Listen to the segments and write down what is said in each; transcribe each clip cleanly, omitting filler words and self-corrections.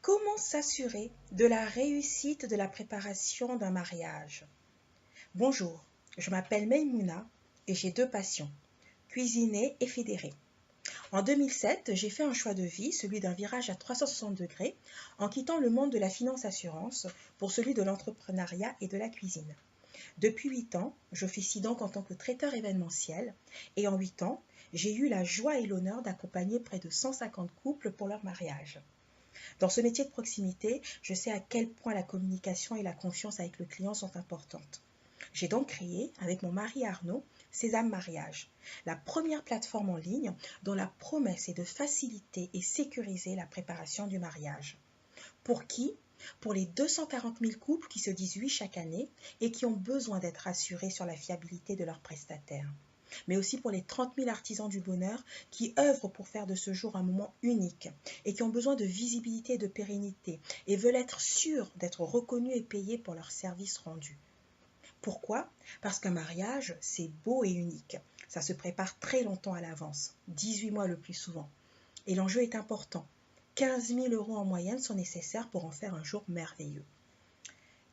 Comment s'assurer de la réussite de la préparation d'un mariage? Bonjour, je m'appelle Maïmouna et j'ai deux passions, cuisiner et fédérer. En 2007, j'ai fait un choix de vie, celui d'un virage à 360 degrés, en quittant le monde de la finance-assurance pour celui de l'entrepreneuriat et de la cuisine. Depuis 8 ans, j'officie donc en tant que traiteur événementiel et en 8 ans, j'ai eu la joie et l'honneur d'accompagner près de 150 couples pour leur mariage. Dans ce métier de proximité, je sais à quel point la communication et la confiance avec le client sont importantes. J'ai donc créé, avec mon mari Arnaud, Sésame Mariage, la première plateforme en ligne dont la promesse est de faciliter et sécuriser la préparation du mariage. Pour qui? Pour les 240 000 couples qui se disent oui chaque année et qui ont besoin d'être assurés sur la fiabilité de leurs prestataires. Mais aussi pour les 30 000 artisans du bonheur qui œuvrent pour faire de ce jour un moment unique et qui ont besoin de visibilité et de pérennité et veulent être sûrs d'être reconnus et payés pour leurs services rendus. Pourquoi? Parce qu'un mariage, c'est beau et unique. Ça se prépare très longtemps à l'avance, 18 mois le plus souvent. Et l'enjeu est important. 15 000 € en moyenne sont nécessaires pour en faire un jour merveilleux.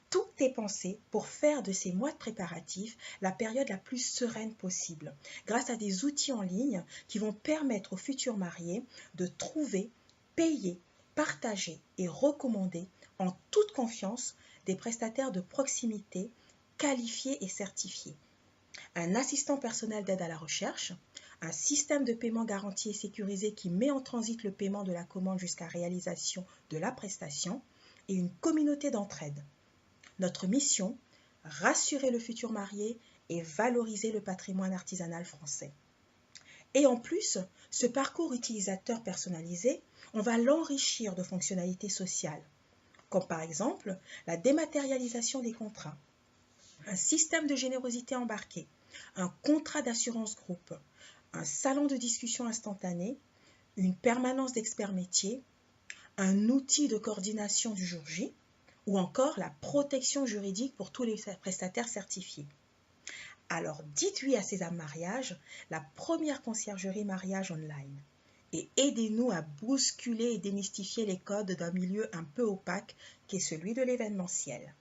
Tout est pensé pour faire de ces mois de préparatifs la période la plus sereine possible, grâce à des outils en ligne qui vont permettre aux futurs mariés de trouver, payer, partager et recommander en toute confiance des prestataires de proximité qualifiés et certifiés. Un assistant personnel d'aide à la recherche, un système de paiement garanti et sécurisé qui met en transit le paiement de la commande jusqu'à réalisation de la prestation et une communauté d'entraide. Notre mission, rassurer le futur marié et valoriser le patrimoine artisanal français. Et en plus, ce parcours utilisateur personnalisé, on va l'enrichir de fonctionnalités sociales, comme par exemple la dématérialisation des contrats, un système de générosité embarqué, un contrat d'assurance groupe, un salon de discussion instantané, une permanence d'experts métiers, un outil de coordination du jour J, ou encore la protection juridique pour tous les prestataires certifiés. Alors dites oui à Sésame Mariage, la première conciergerie mariage online. Et aidez-nous à bousculer et démystifier les codes d'un milieu un peu opaque qu'est celui de l'événementiel.